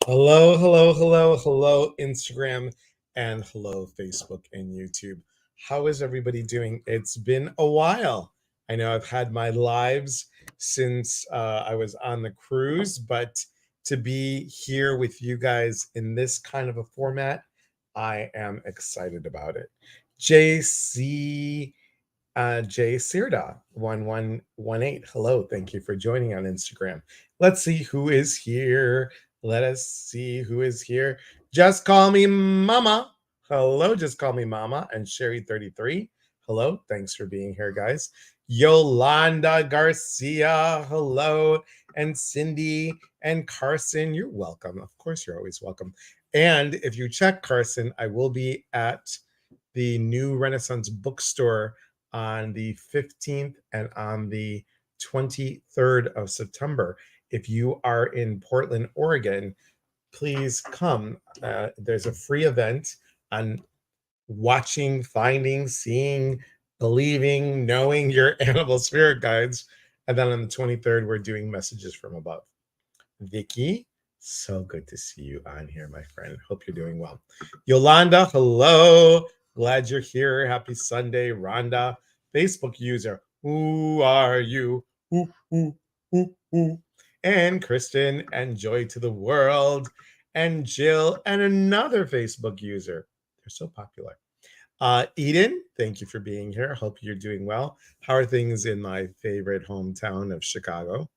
Hello, hello, hello, hello, Instagram, and hello, Facebook and YouTube. How is everybody doing? It's been a while. I know I've had my lives since I was on the cruise, but to be here with you guys in this kind of a format, I am excited about it. JC Jay Sirda 1118. Hello, thank you for joining on Instagram. Let's see who is here. Let us see who is here. Just call me Mama. Hello, just call me Mama. And Sherry33. Hello, thanks for being here, guys. Yolanda Garcia. Hello. And Cindy and Carson. You're welcome. Of course, you're always welcome. And if you check Carson, I will be at the new Renaissance bookstore on the 15th and on the 23rd of September. If you are in Portland, Oregon, please come. There's a free event on watching, finding, seeing, believing, knowing your animal spirit guides. And then on the 23rd, we're doing messages from above. Vicky, so good to see you on here, my friend. Hope you're doing well. Yolanda, hello. Glad you're here. Happy Sunday. Rhonda, Facebook user. Who are you? Ooh. And Kristen, and Joy to the World. And Jill, and another Facebook user. They're so popular. Eden, thank you for being here. Hope you're doing well. How are things in my favorite hometown of Chicago?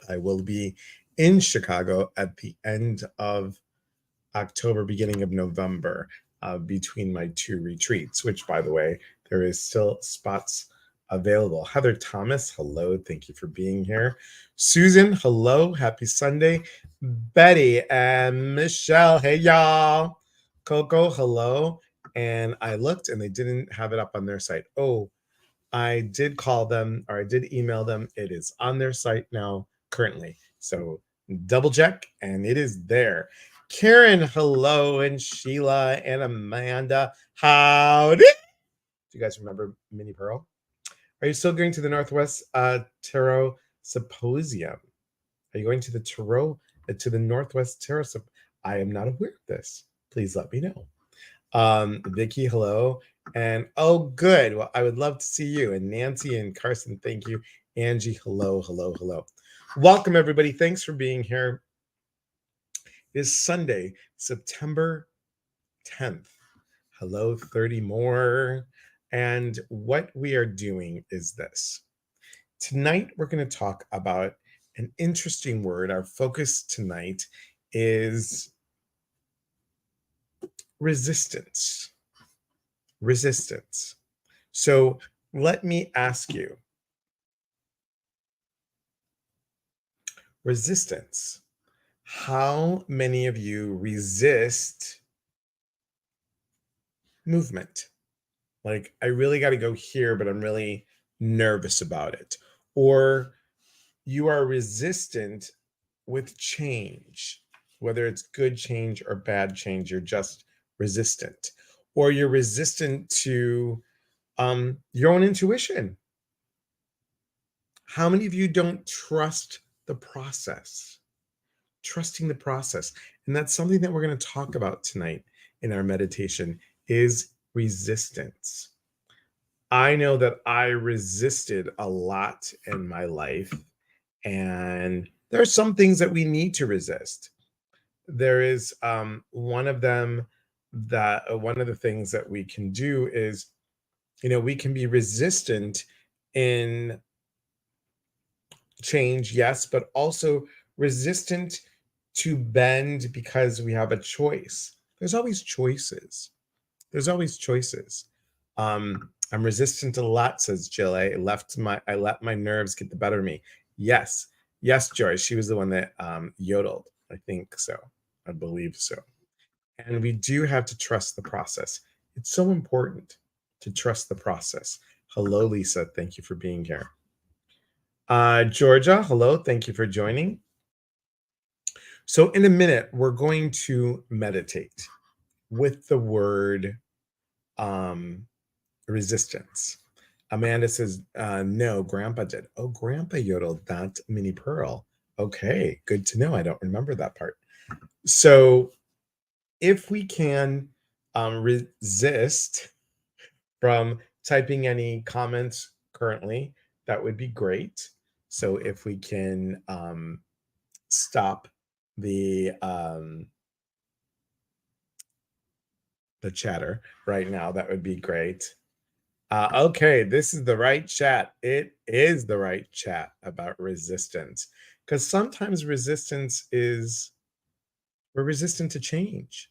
I will be in Chicago at the end of October, beginning of November, between my two retreats, which, by the way, there is still spots available. Heather Thomas, hello. Thank you for being here. Susan, hello. Happy Sunday. Betty and Michelle, hey, y'all. Coco, hello. And I looked and they didn't have it up on their site. Oh, I did call them or I did email them. It is on their site now currently. So double check and it is there. Karen, hello, and Sheila and Amanda. Howdy. Do you guys remember Minnie Pearl? Are you still going to the Northwest Tarot Symposium? Are you going to the Northwest Tarot I am not aware of this. Please let me know. Vicky, hello. And oh, good. Well, I would love to see you. And Nancy and Carson, thank you. Angie, hello. Welcome, everybody. Thanks for being here. It is Sunday, September 10th. Hello, 30 more. And what we are doing is this. Tonight, we're going to talk about an interesting word. Our focus tonight is resistance. Resistance. So let me ask you, resistance. How many of you resist movement? Like, I really got to go here, but I'm really nervous about it. Or you are resistant with change, whether it's good change or bad change, you're just resistant. Or you're resistant to your own intuition. How many of you don't trust the process? Trusting the process. And that's something that we're going to talk about tonight in our meditation is resistance. I know that I resisted a lot in my life, and there are some things that we need to resist. There is one of them that one of the things that we can do is, we can be resistant in change, yes, but also resistant to bend because we have a choice. There's always choices. There's always choices. I'm resistant a lot, says Jill. I let my nerves get the better of me. Yes, Joyce. She was the one that yodeled. I think so. I believe so. And we do have to trust the process. It's so important to trust the process. Hello, Lisa. Thank you for being here. Georgia, hello. Thank you for joining. So in a minute, we're going to meditate with the word resistance. Amanda says, no, Grandpa did. Oh, Grandpa yodeled, not Minnie Pearl. Okay, good to know. I don't remember that part. So if we can resist from typing any comments currently, that would be great. So if we can stop the the chatter right now, that would be great. Okay, this is the right chat. It is the right chat about resistance, because sometimes resistance is we're resistant to change.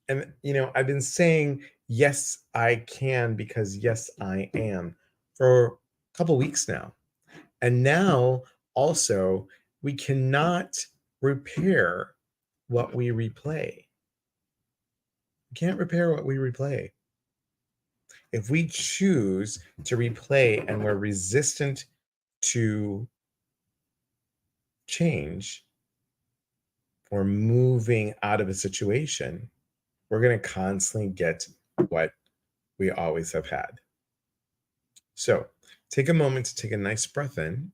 And I've been saying yes, I can because yes, I am for a couple weeks now. And now also, we cannot repair what we replay. We can't repair what we replay. If we choose to replay and we're resistant to change or moving out of a situation, we're going to constantly get what we always have had. So take a moment to take a nice breath in.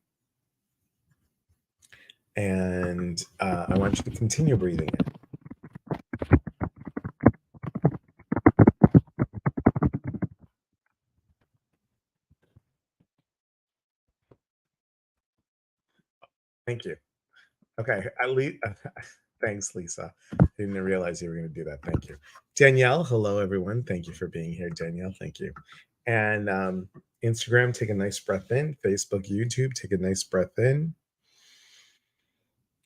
And I want you to continue breathing in. Thank you. Okay. At least, thanks, Lisa. I didn't realize you were going to do that. Thank you. Danielle, hello, everyone. Thank you for being here, Danielle. Thank you. And Instagram, take a nice breath in. Facebook, YouTube, take a nice breath in.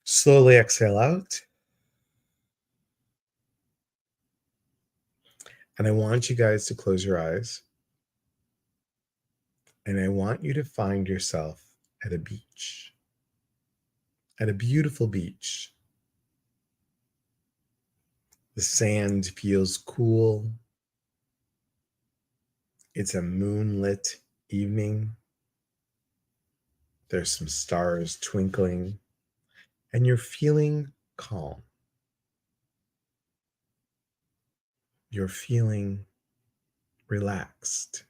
Slowly exhale out. And I want you guys to close your eyes. And I want you to find yourself at a beach, at a beautiful beach. The sand feels cool. It's a moonlit evening. There's some stars twinkling, and you're feeling calm. You're feeling relaxed.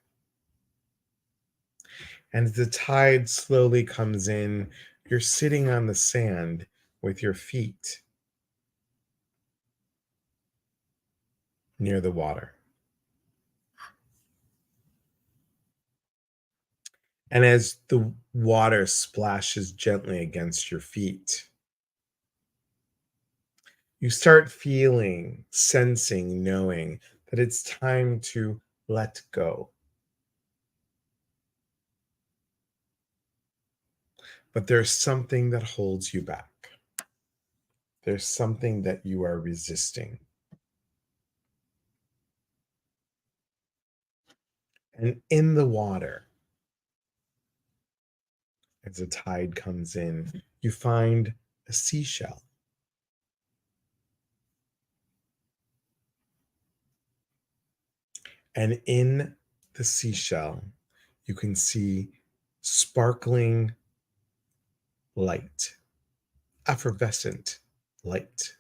And as the tide slowly comes in, you're sitting on the sand with your feet near the water. And as the water splashes gently against your feet, you start feeling, sensing, knowing that it's time to let go. But there's something that holds you back. There's something that you are resisting. And in the water, as the tide comes in, you find a seashell. And in the seashell, you can see sparkling light, effervescent light.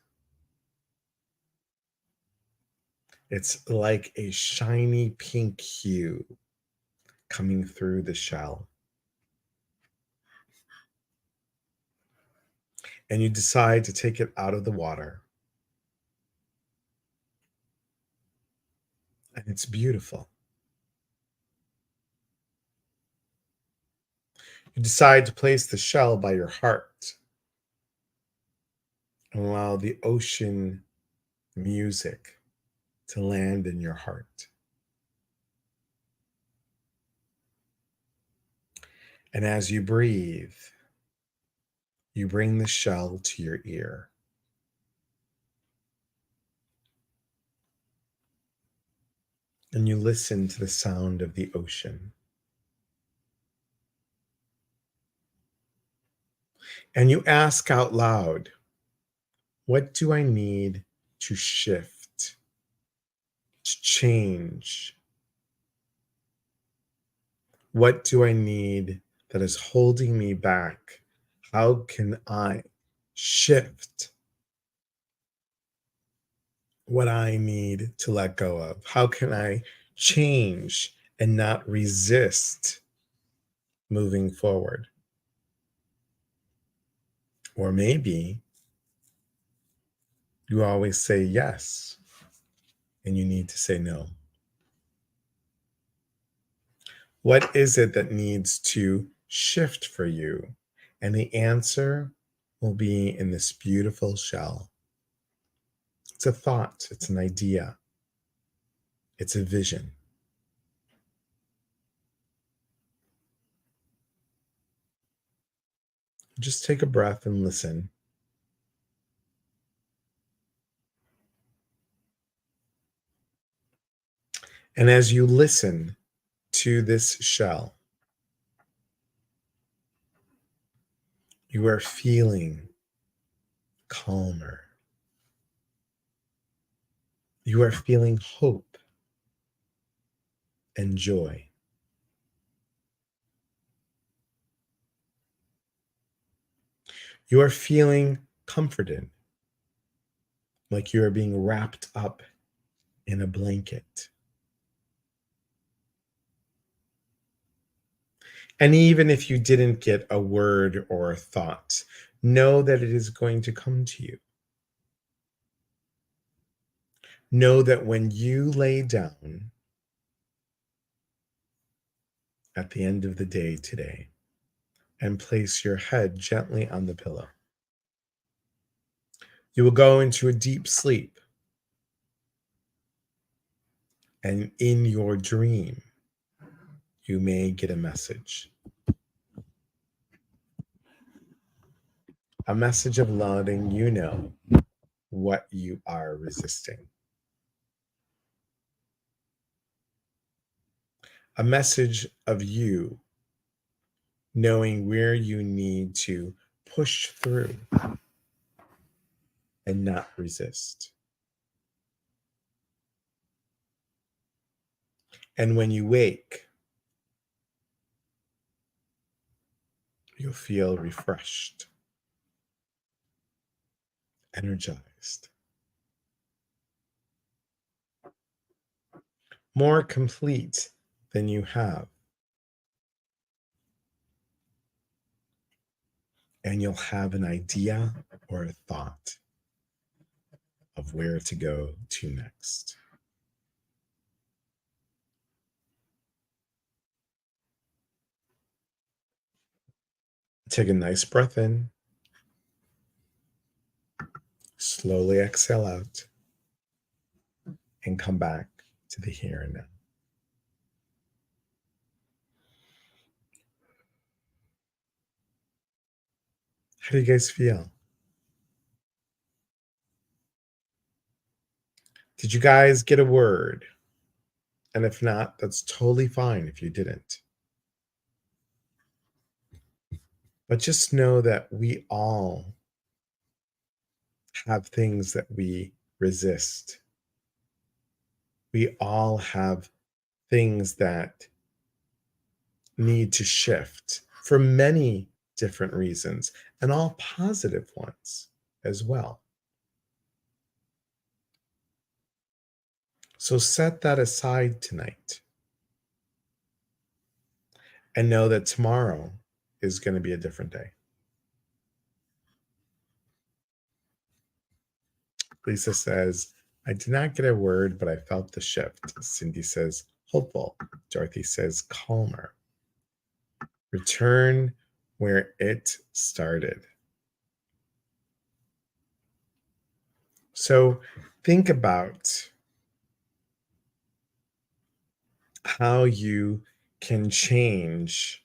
It's like a shiny pink hue coming through the shell. And you decide to take it out of the water. And it's beautiful. You decide to place the shell by your heart and allow the ocean music to land in your heart. And as you breathe, you bring the shell to your ear. And you listen to the sound of the ocean. And you ask out loud, what do I need to shift, to change? What do I need that is holding me back? How can I shift what I need to let go of? How can I change and not resist moving forward? Or maybe You always say yes, and you need to say no. What is it that needs to shift for you? And the answer will be in this beautiful shell. It's a thought, it's an idea, it's a vision. Just take a breath and listen. And as you listen to this shell, you are feeling calmer. You are feeling hope and joy. You are feeling comforted, like you are being wrapped up in a blanket. And even if you didn't get a word or a thought, know that it is going to come to you. Know that when you lay down at the end of the day today and place your head gently on the pillow, you will go into a deep sleep. And in your dream, you may get a message of letting you know what you are resisting, a message of you knowing where you need to push through and not resist. And when you wake, you'll feel refreshed, energized, more complete than you have. And you'll have an idea or a thought of where to go to next. Take a nice breath in. Slowly exhale out and come back to the here and now. How do you guys feel? Did you guys get a word? And if not, that's totally fine if you didn't. But just know that we all have things that we resist. We all have things that need to shift for many different reasons, and all positive ones as well. So set that aside tonight and know that tomorrow is going to be a different day. Lisa says, I did not get a word, but I felt the shift. Cindy says, hopeful. Dorothy says, calmer. Return where it started. So think about how you can change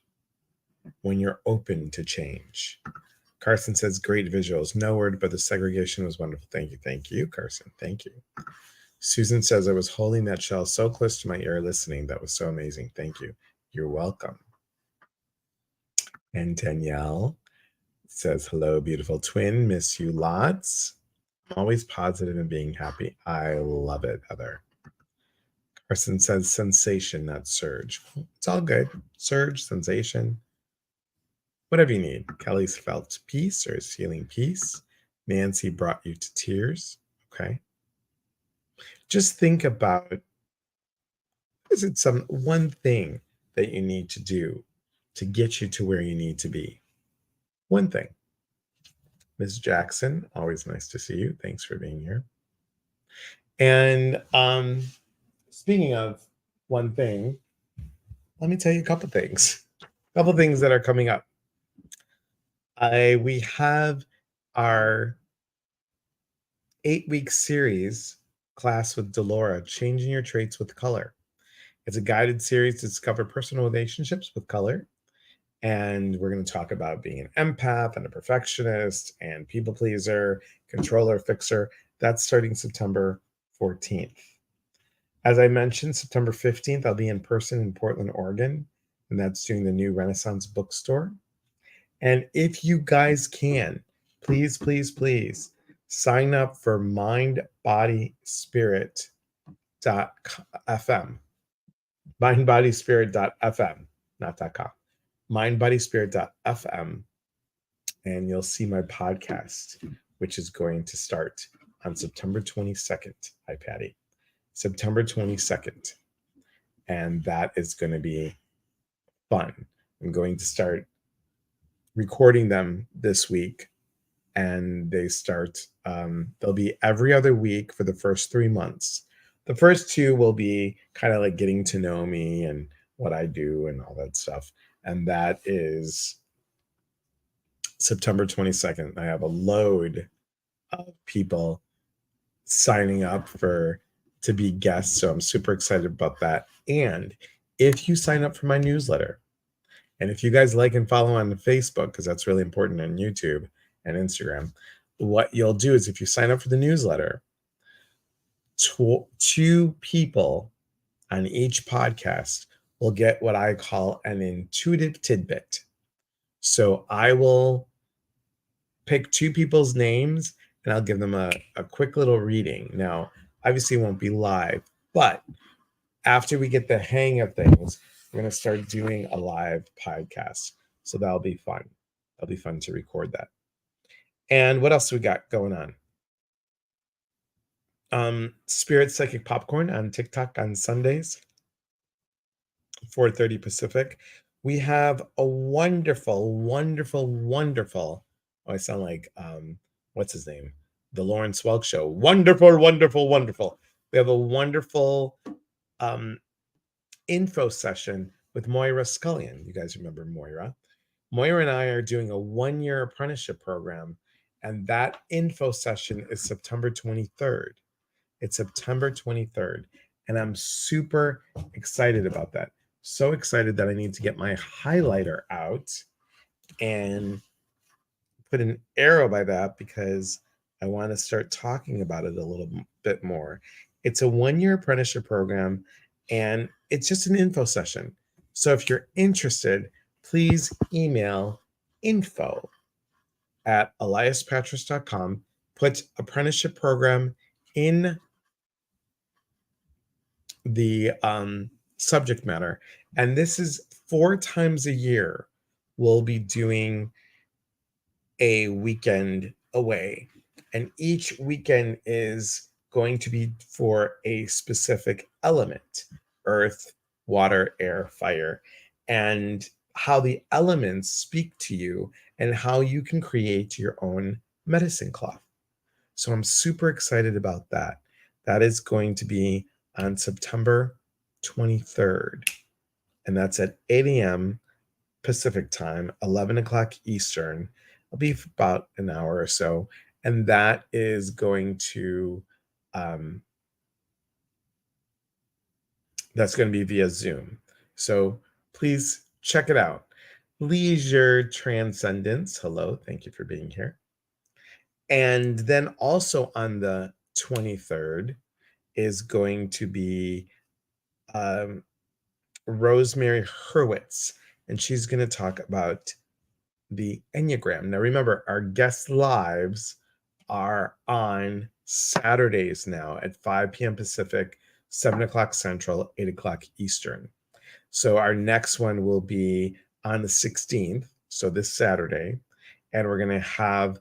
when you're open to change. Carson says, great visuals. No word, but the segregation was wonderful. Thank you. Thank you, Carson. Thank you. Susan says, I was holding that shell so close to my ear listening. That was so amazing. Thank you. You're welcome. And Danielle says, hello, beautiful twin. Miss you lots. I'm always positive and being happy. I love it, Heather. Carson says, sensation, not surge. It's all good. Surge, sensation, whatever you need. Kelly's felt peace or is feeling peace. Nancy brought you to tears. Okay. Just think about, is it some one thing that you need to do to get you to where you need to be? One thing. Ms. Jackson, always nice to see you. Thanks for being here. And speaking of one thing, let me tell you a couple things. A couple things that are coming up. We have our 8-week series class with Delora, Changing Your Traits with Color. It's a guided series to discover personal relationships with color. And we're going to talk about being an empath and a perfectionist and people pleaser, controller, fixer. That's starting September 14th. As I mentioned, September 15th, I'll be in person in Portland, Oregon, and that's doing the new Renaissance bookstore. And if you guys can, please, please, please sign up for mindbodyspirit.fm. Mindbodyspirit.fm, not .com. Mindbodyspirit.fm. And you'll see my podcast, which is going to start on September 22nd. Hi, Patty. September 22nd. And that is going to be fun. I'm going to start recording them this week. And they start, they'll be every other week for the first 3 months. The first 2 will be kind of like getting to know me and what I do and all that stuff. And that is September 22nd. I have a load of people signing up to be guests. So I'm super excited about that. And if you sign up for my newsletter, and if you guys like and follow on Facebook, because that's really important on YouTube and Instagram, what you'll do is if you sign up for the newsletter, 2 people on each podcast will get what I call an intuitive tidbit. So I will pick 2 people's names and I'll give them a quick little reading. Now, obviously it won't be live, but after we get the hang of things, we're going to start doing a live podcast. So that'll be fun. That'll be fun to record that. And what else we got going on? Spirit Psychic Popcorn on TikTok on Sundays, 4:30 Pacific. We have a wonderful, wonderful, wonderful. Oh, I sound like what's his name? The Lawrence Welk Show. Wonderful, wonderful, wonderful. We have a wonderful info session with Moira Scullion. You guys remember Moira? Moira and I are doing a 1-year apprenticeship program, and that info session is September 23rd. It's September 23rd, and I'm super excited about that. So excited that I need to get my highlighter out and put an arrow by that because I want to start talking about it a little bit more. It's a 1-year apprenticeship program, and it's just an info session. So if you're interested, please email info@eliaspatras.com. Put apprenticeship program in the subject matter. And this is 4 times a year. We'll be doing a weekend away. And each weekend is going to be for a specific element: earth, water, air, fire, and how the elements speak to you and how you can create your own medicine cloth. So I'm super excited about that. That is going to be on September 23rd. And that's at 8 a.m. Pacific time, 11 o'clock Eastern. It'll be for about an hour or so. And that is going to, that's going to be via Zoom. So please check it out. Leisure Transcendence. Hello. Thank you for being here. And then also on the 23rd is going to be Rosemary Hurwitz, and she's going to talk about the Enneagram. Now, remember, our guest lives are on Saturdays now at 5 p.m. Pacific, 7 o'clock Central, 8 o'clock Eastern. So our next one will be on the 16th, so this Saturday, and we're going to have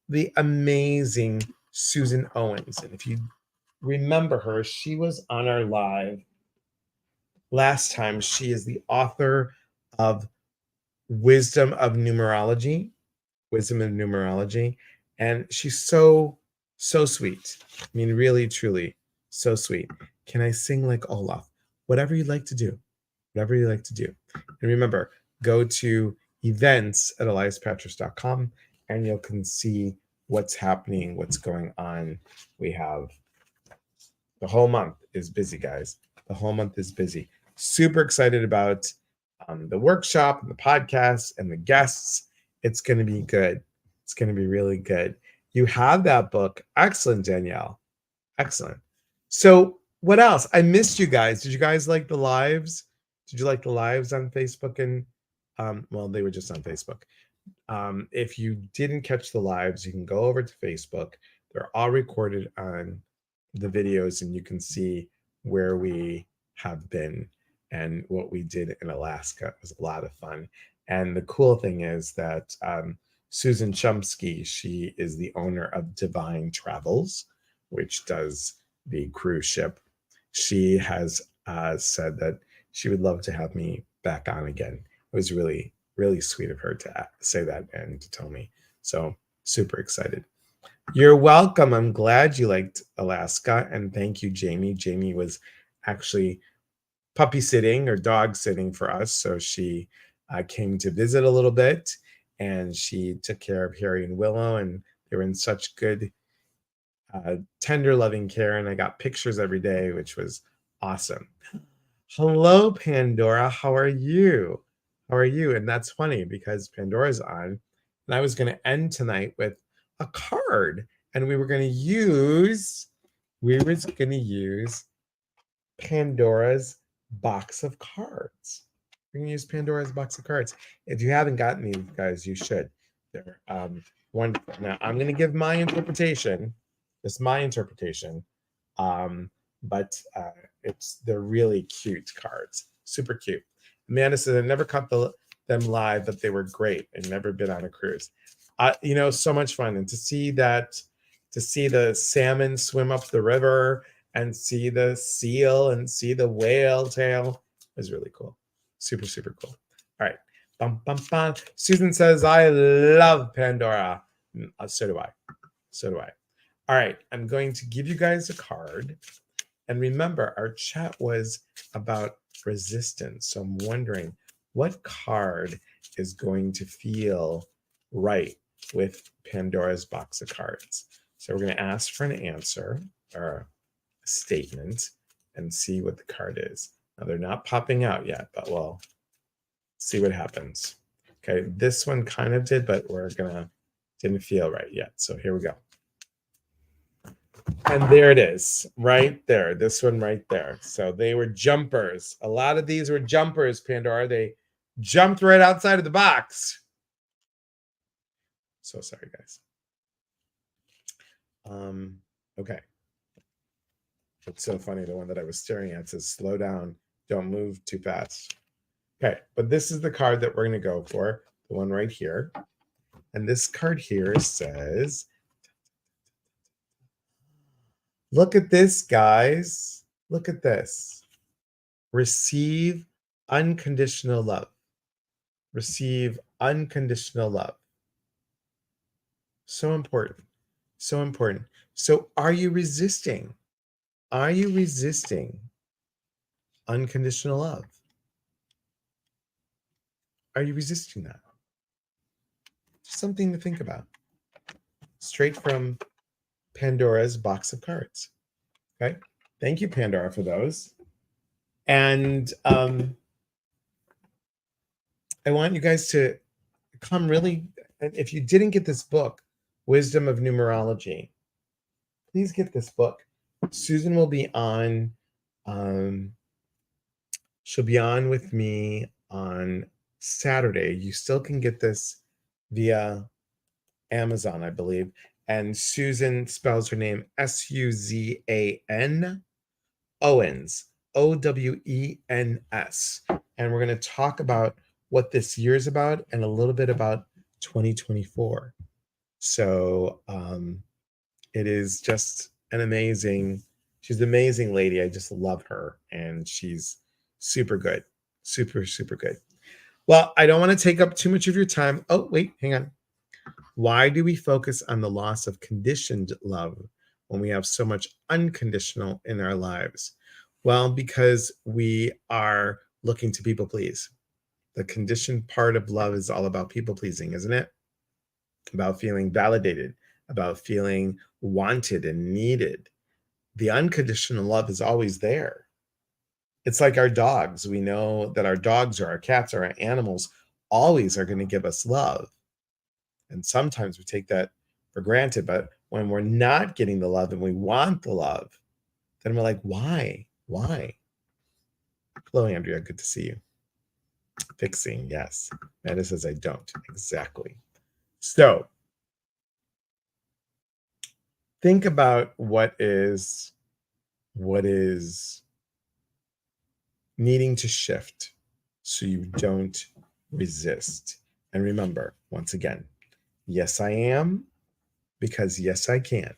the amazing Susan Owens. And if you remember her, she was on our live last time. She is the author of Wisdom of Numerology, And she's so, so sweet. I mean, really, truly, so sweet. Can I sing like Olaf? Whatever you'd like to do. Whatever you like to do. And remember, go to events at eliaspatris.com and you can see what's happening, what's going on. We have the whole month is busy, guys. The whole month is busy. Super excited about the workshop and the podcast and the guests. It's going to be good. It's going to be really good. You have that book. Excellent, Danielle. Excellent. So, what else? I missed you guys. Did you guys like the lives? Did you like the lives on Facebook? And well, they were just on Facebook. If you didn't catch the lives, you can go over to Facebook. They're all recorded on the videos, and you can see where we have been and what we did in Alaska. It was a lot of fun. And the cool thing is that Susan Chomsky, she is the owner of Divine Travels, which does the cruise ship. She has said that she would love to have me back on again. It was really, really sweet of her to say that and to tell me. So super excited. You're welcome. I'm glad you liked Alaska. And thank you, Jamie. Jamie was actually puppy sitting or dog sitting for us. So she came to visit a little bit and she took care of Harry and Willow. And they were in such good, tender, loving care. And I got pictures every day, which was awesome. Hello, Pandora. How are you? How are you? And that's funny because Pandora's on. And I was going to end tonight with a card. And we were going to use Pandora's box of cards. We're going to use Pandora's box of cards. If you haven't gotten these, guys, you should. They're wonderful. Now, I'm going to give my interpretation. It's my interpretation. But they're really cute cards. Super cute. Amanda says, I never caught them live, but they were great. I've never been on a cruise. So much fun. And to see the salmon swim up the river and see the seal and see the whale tail was really cool. Super, super cool. All right. Bum, bum, bum. Susan says, I love Pandora. So do I. So do I. All right. I'm going to give you guys a card. And remember, our chat was about resistance. So I'm wondering what card is going to feel right with Pandora's box of cards. So we're going to ask for an answer or a statement and see what the card is. Now they're not popping out yet, but we'll see what happens. Okay, this one kind of did, but didn't feel right yet. So here we go. And there it is, right there. This one right there. So they were jumpers. A lot of these were jumpers, Pandora. They jumped right outside of the box. So sorry, guys. Okay. It's so funny. The one that I was staring at says, slow down. Don't move too fast. Okay, but this is the card that we're going to go for. The one right here. And this card here says, look at this, guys. Look at this. Receive unconditional love. Receive unconditional love. So important. So important. So are you resisting? Are you resisting unconditional love? Are you resisting that? Just something to think about. Straight from Pandora's box of cards. Okay. Thank you, Pandora, for those. And I want you guys to come really, if you didn't get this book, Wisdom of Numerology, please get this book. Susan will be on. She'll be on with me on Saturday. You still can get this via Amazon, I believe. And Susan spells her name Suzan Owens, Owens. And we're going to talk about what this year is about and a little bit about 2024. So it is just she's an amazing lady. I just love her. And she's super good. Super, super good. Well, I don't want to take up too much of your time. Oh, wait, hang on. Why do we focus on the loss of conditioned love when we have so much unconditional in our lives? Well, because we are looking to people please. The conditioned part of love is all about people pleasing, isn't it? About feeling validated, about feeling wanted and needed. The unconditional love is always there. It's like our dogs. We know that our dogs or our cats or our animals always are going to give us love. And sometimes we take that for granted. But when we're not getting the love and we want the love, then we're like, why? Why? Hello, Andrea. Good to see you. Fixing, yes. Amanda says I don't. Exactly. So think about what is needing to shift so you don't resist. And remember, once again, yes, I am, because yes, I can.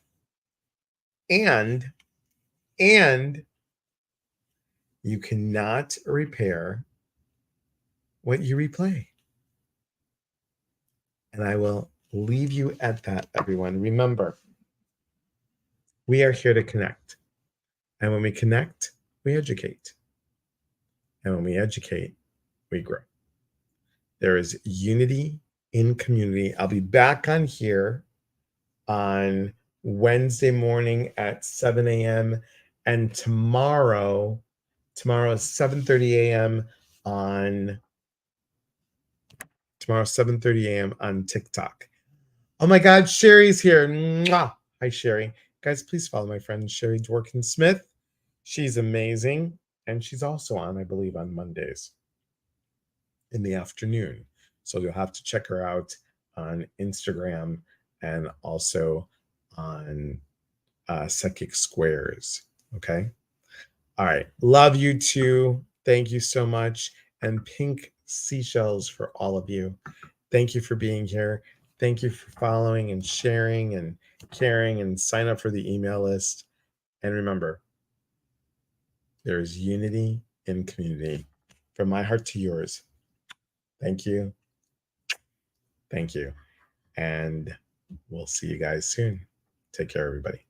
And you cannot repair what you replay. And I will leave you at that, everyone. Remember, we are here to connect. And when we connect, we educate. And when we educate, we grow. There is unity in community. I'll be back on here on Wednesday morning at 7 a.m. And tomorrow is 7:30 a.m. on tomorrow 7:30 a.m. on TikTok. Oh my God, Sherry's here. Mwah! Hi, Sherry. Guys, please follow my friend Sherry Dworkin Smith. She's amazing. And she's also on, I believe, on Mondays in the afternoon. So you'll have to check her out on Instagram and also on Psychic Squares. Okay. All right. Love you too. Thank you so much. And pink seashells for all of you. Thank you for being here. Thank you for following and sharing and caring, and sign up for the email list. And remember, there is unity in community. From my heart to yours. Thank you. Thank you. And we'll see you guys soon. Take care, everybody.